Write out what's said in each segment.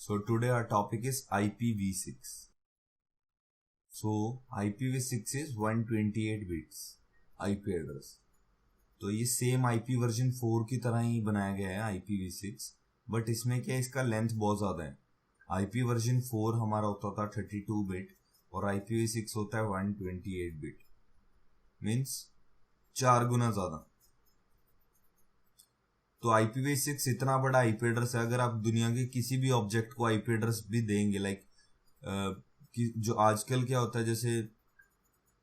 So today our topic is IPv6. So IPv6 is 128 bits IP address. तो ये same IP version 4 की तरह ही बनाया गया है IPv6, बट इसमें क्या है, इसका लेंथ बहुत ज़्यादा है. IP वर्जन 4 हमारा होता था 32 बिट और IPv6 होता है 128 बिट, मीन्स 4 गुना ज़्यादा. तो IPv6 इतना बड़ा आईपी एड्रेस है, अगर आप दुनिया के किसी भी ऑब्जेक्ट को आईपी एड्रेस भी देंगे, लाइक कि जो आजकल क्या होता है, जैसे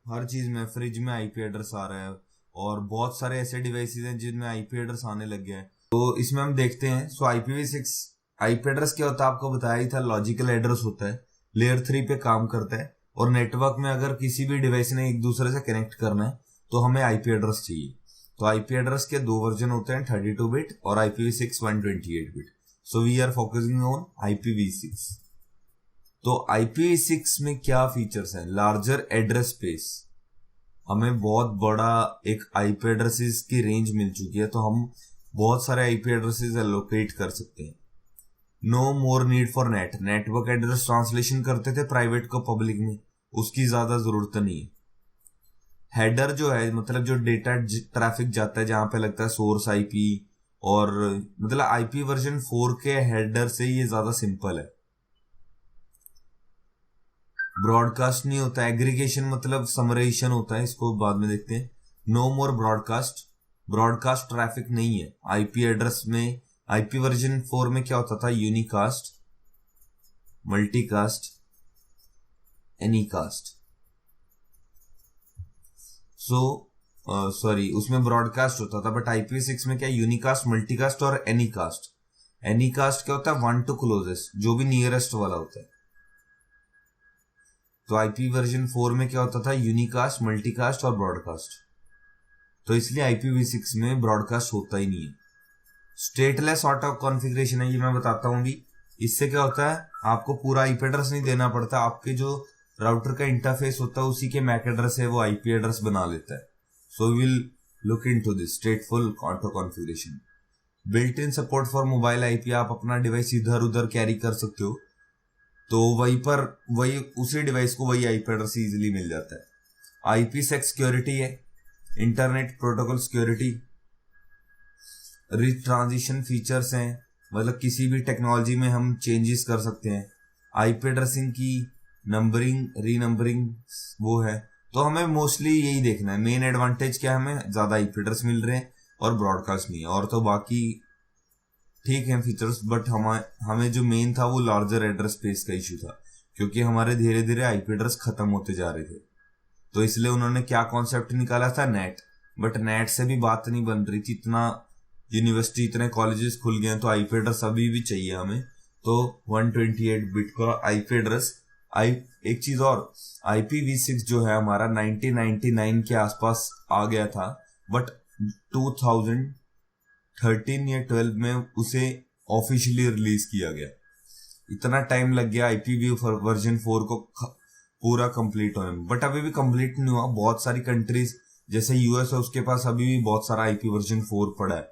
हर चीज में फ्रिज में आईपी एड्रेस आ रहा है और बहुत सारे ऐसे डिवाइसेस हैं जिनमें आईपी एड्रेस आने लग गया है. तो इसमें हम देखते हैं. सो IPv6 आईपी एड्रेस क्या होता है, आपको बताया ही था, लॉजिकल एड्रेस होता है, लेयर 3 पे काम करता है और नेटवर्क में अगर किसी भी डिवाइस ने एक दूसरे से कनेक्ट करना है तो हमें आईपी एड्रेस चाहिए. तो आईपी एड्रेस के दो वर्जन होते हैं, 32 बिट और IPv6 128 bit. So we are focusing on IPv6. तो IPv6 में क्या फीचर्स हैं? Larger address space. हमें बहुत बड़ा एक आईपी एड्रेसेस की रेंज मिल चुकी है, तो हम बहुत सारे आईपी एड्रेसेस एलोकेट कर सकते हैं. No more need for NAT. Network address translation करते थे प्राइवेट को पब्लिक में, उसकी ज्यादा जरूरत नहीं है. हेडर जो है, मतलब जो डेटा ट्रैफिक जाता है जहां पे लगता है सोर्स आईपी, और मतलब आईपी वर्जन 4 के हेडर से ये ज्यादा सिंपल है. ब्रॉडकास्ट नहीं होता. एग्रीगेशन मतलब समराइजेशन होता है, इसको बाद में देखते हैं. नो मोर ब्रॉडकास्ट. ब्रॉडकास्ट ट्रैफिक नहीं है आईपी एड्रेस में. आईपी वर्जन 4 में क्या होता था? Unicast, multicast, Anycast. उसमें ब्रॉडकास्ट होता था, बट IPv6 में क्या, यूनिकास्ट, मल्टीकास्ट और एनीकास्ट. एनीकास्ट क्या होता है? वन टू क्लोजेस्ट, जो भी नियरेस्ट वाला होता है. तो आईपी वर्जन 4 में क्या होता था? यूनिकास्ट, मल्टीकास्ट और ब्रॉडकास्ट. तो इसलिए IPv6 में ब्रॉडकास्ट होता ही नहीं है. स्टेटलेस ऑटो कॉन्फ़िगरेशन है, ये मैं बताता हूँ भी. इससे क्या होता है, आपको पूरा आईपी एड्रेस नहीं देना पड़ता. आपके जो राउटर का इंटरफेस होता है उसी के मैक एड्रेस है, वो आईपी एड्रेस बना लेता है. So will look into this स्टेटफुल auto configuration. Built in support for mobile IP. आप अपना डिवाइस इधर उधर कैरी कर सकते हो, तो वही उसी डिवाइस को वही आईपी एड्रेस इजीली मिल जाता है. IPsec सिक्योरिटी है, internet protocol security. Rich transition features हैं, मतलब किसी भी टेक्नोलॉजी में हम चेंजेस कर सकते हैं. आईपी एड्रेसिंग की नंबरिंग, रीनंबरिंग वो है. तो हमें मोस्टली यही देखना है. मेन एडवांटेज क्या है, हमें ज्यादा आईपी एड्रेस मिल रहे हैं और ब्रॉडकास्ट नहीं है. और तो बाकी ठीक है फीचर्स, बट हमें जो मेन था वो लार्जर एड्रेस स्पेस का इशू था, क्योंकि हमारे धीरे धीरे आईपी एड्रेस खत्म होते जा रहे थे. तो इसलिए उन्होंने क्या कॉन्सेप्ट निकाला था? नेट. बट नेट से भी बात नहीं बन रही थी. इतना यूनिवर्सिटी, इतने कॉलेजेस खुल गए हैं, तो आईपी एड्रेस अभी भी चाहिए हमें. तो 128 बिट का आईपी एड्रेस. एक चीज और, IPv6 जो है हमारा 1999 के आसपास आ गया था, बट 2013 या 12 में उसे ऑफिशियली रिलीज किया गया. इतना टाइम लग गया IPv वर्जन 4 को पूरा कंप्लीट होने में, बट अभी भी कंप्लीट नहीं हुआ. बहुत सारी कंट्रीज जैसे यूएस है, उसके पास अभी भी बहुत सारा IP वर्जन 4 पड़ा है,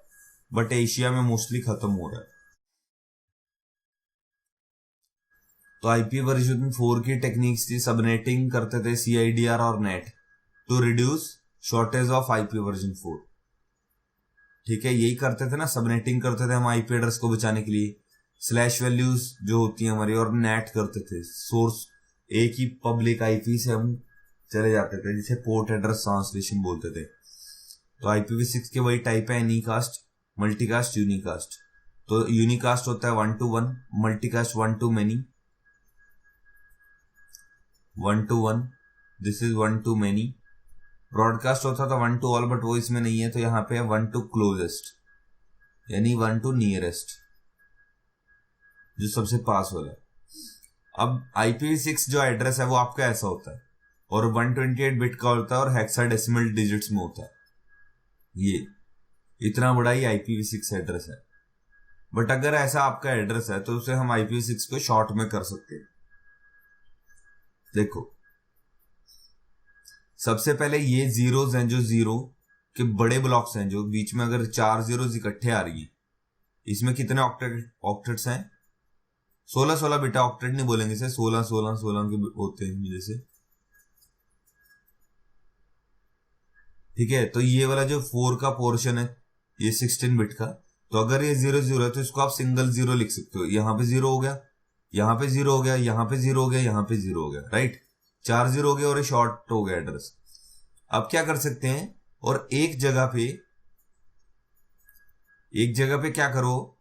बट एशिया में मोस्टली खत्म हो रहा है. तो आईपी वर्जन 4 की टेक्निक्स थी, सबनेटिंग करते थे, CIDR और NAT, to reduce shortage of IP version 4. ठीक है, यही करते थे ना, सबनेटिंग करते थे हम आईपी एड्रेस को बचाने के लिए. स्लैश वैल्यूज जो होती है हमारी, और नेट करते थे. सोर्स एक ही पब्लिक आईपी से हम चले जाते थे, जिसे पोर्ट एड्रेस ट्रांसलेशन बोलते थे. तो IPv6 के वही टाइप है, एनीकास्ट, मल्टीकास्ट, यूनिकास्ट. तो यूनिकास्ट होता है 1 to 1, multicast 1 to many, 1 to 1, this is 1 to many. Broadcast होता था 1 to all, बट वो इसमें नहीं है, तो यहाँ पे है 1 to closest, यानी 1 to nearest, जो सबसे पास वाला है. अब IPv6 जो एड्रेस है वो आपका ऐसा होता है, और 128 बिट का होता है, और हेक्साडेसिमल डिजिट्स में होता है. ये इतना बड़ा ही IPv6 एड्रेस है. बट अगर ऐसा आपका एड्रेस है तो उसे हम IPv6 को शॉर्ट में कर सकते हैं. देखो, सबसे पहले ये जीरोज हैं, जो जीरो के बड़े ब्लॉक्स हैं, जो बीच में अगर 4 जीरोज इकट्ठे आ रही हैं, इसमें कितने ऑक्टेट्स हैं? 16 बिट, ऑक्टेट नहीं बोलेंगे इसे, 16 के होते हैं जैसे। ठीक है, तो ये वाला जो 4 का पोर्शन है ये 16 बिट का, तो अगर ये 0 है तो इसको आप सिंगल 0 लिख सकते हो। यहाँ पे 0 हो गया, यहाँ पे 0 हो गया, यहाँ पे 0 हो गया, यहाँ पे 0 हो गया, राइट। 4 0 हो गया और ये शॉर्ट हो गया एड्रेस। अब क्या कर सकते हैं, और एक जगह पे क्या करो,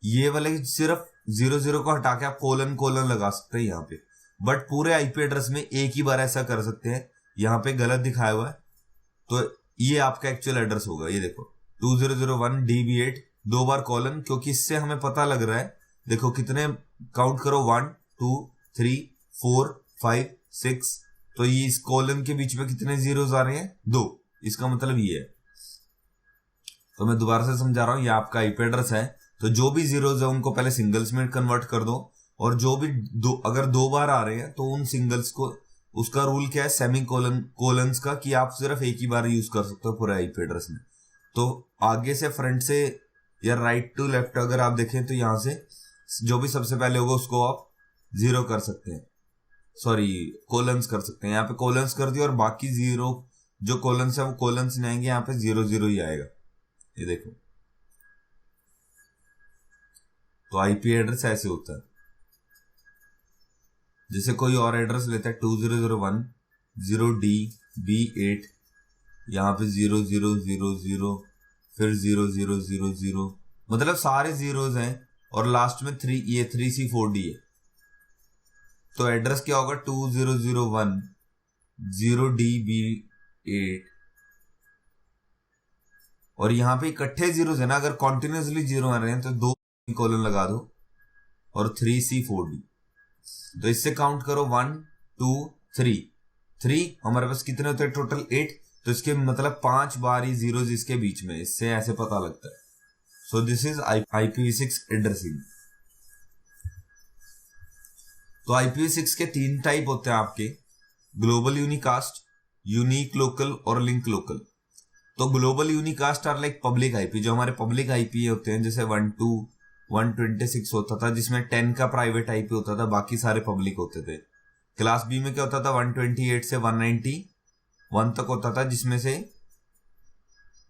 ये वाले सिर्फ 0 को हटा के आप कोलन कोलन लगा सकते हैं यहाँ पे, बट पूरे आईपी एड्रेस में एक ही बार ऐसा कर सकते हैं। यहाँ पे गलत दिखाया हुआ है, तो ये आपका एक्चुअल एड्रेस होगा, ये देखो 2001 DB8, 2 बार कॉलन, क्योंकि इससे हमें पता लग रहा है, देखो कितने काउंट करो, 1 2 3 4 5 6, तो ये इस कॉलन के बीच में कितने जीरोस आ रहे हैं, 2, इसका मतलब ये है। तो मैं दोबारा से समझा रहा हूं, ये आपका आईपी एड्रेस है, तो जो भी जीरोस है उनको पहले सिंगल्स में कन्वर्ट कर दो, और जो भी अगर 2 बार आ रहे हैं तो उन सिंगल्स को, उसका रूल क्या है, सेमी कोलन्स का, कि आप सिर्फ एक ही बार यूज कर सकते हो पूरे आईपी एड्रेस में। तो आगे से फ्रंट से या राइट टू लेफ्ट अगर आप देखें तो यहां से जो भी सबसे पहले होगा उसको आप 0 कर सकते हैं, सॉरी कोलन्स कर सकते हैं। यहाँ पे कोलन्स कर दिया और बाकी 0 जो कोलन्स है वो कोलन्स नहीं आएंगे, यहाँ पे 0 ही आएगा, ये देखो। तो आईपी एड्रेस ऐसे होता है। जैसे कोई और एड्रेस लेता है 2001 0DB8, यहाँ पे 0000, फिर 0000, मतलब सारे जीरोस हैं, और लास्ट में 3, ये 3C4D है। तो एड्रेस क्या होगा, 2001 0DB8, और यहाँ पे इकट्ठे जीरोस है ना, अगर कॉन्टिन्यूसली 0 आ रहे हैं तो 2 कोलन लगा दो और 3C4D। तो इससे काउंट करो 1 2 3 हमारे पास कितने होते हैं टोटल 8, तो इसके मतलब 5 बार ही जीरोस इसके बीच में, इससे ऐसे पता लगता है। So this is IPv6 addressing. तो IPv6 के 3 टाइप होते हैं आपके, ग्लोबल यूनिकास्ट, यूनिक लोकल और लिंक लोकल। तो global unicast are like public IP, जो हमारे पब्लिक आईपी होते हैं, जैसे 126 होता था जिसमें 10 का प्राइवेट आईपी होता था, बाकी सारे पब्लिक होते थे। क्लास बी में क्या होता था, 128 से 191 तक होता था, जिसमें से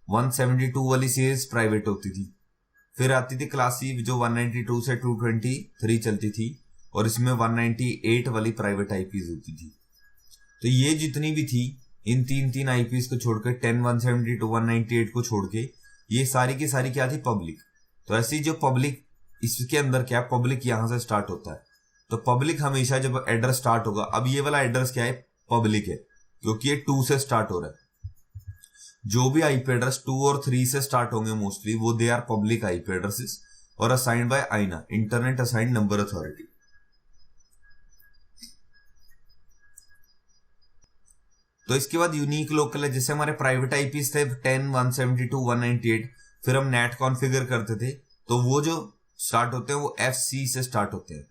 172 वाली सीरीज प्राइवेट होती थी। फिर आती थी क्लास सी जो 192 से 223 चलती थी, और इसमें 198 वाली प्राइवेट आईपीज होती थी। तो ये जितनी भी थी, इन तीन आईपीज को छोड़कर 10, 172, 198 को छोड़ के, ये सारी की सारी क्या थी, पब्लिक। तो ऐसी जो पब्लिक, इसके अंदर क्या पब्लिक यहां से स्टार्ट होता है। तो पब्लिक हमेशा जब एड्रेस स्टार्ट होगा, अब ये वाला एड्रेस क्या है, पब्लिक है, क्योंकि ये 2 से स्टार्ट हो रहा है। जो भी आईपी एड्रेस 2 और 3 से स्टार्ट होंगे मोस्टली, वो they are public IP addresses, और assigned by IANA, internet assigned number authority. तो इसके बाद यूनिक लोकल है, जैसे हमारे प्राइवेट आईपीज थे 10, 172, 198, फिर हम नेट कॉन्फ़िगर करते थे, तो वो जो स्टार्ट होते हैं वो FC से स्टार्ट होते हैं।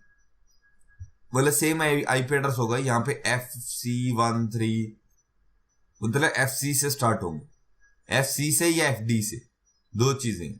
मतलब सेम आईपी एड्रेस होगा, यहाँ पे FC13, मतलब FC से स्टार्ट होंगे, FC से या FD से, 2 चीजें।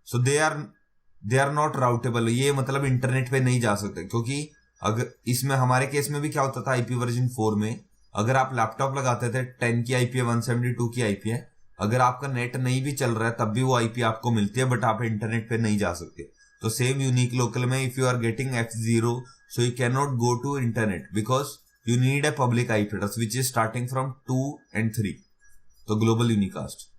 सो दे आर नॉट राउटेबल, ये मतलब इंटरनेट पे नहीं जा सकते, क्योंकि अगर इसमें हमारे केस में भी क्या होता था, आईपी वर्जन 4 में अगर आप लैपटॉप लगाते थे, 10 की आईपी है, 172 की आईपी है, अगर आपका नेट नहीं भी चल रहा है तब भी वो आईपी आपको मिलती है, बट आप इंटरनेट पे नहीं जा सकते। तो सेम यूनिक लोकल में, if you are getting F0, so you cannot go to internet because you need a public IP address which is starting from 2 and 3. तो ग्लोबल यूनिकास्ट।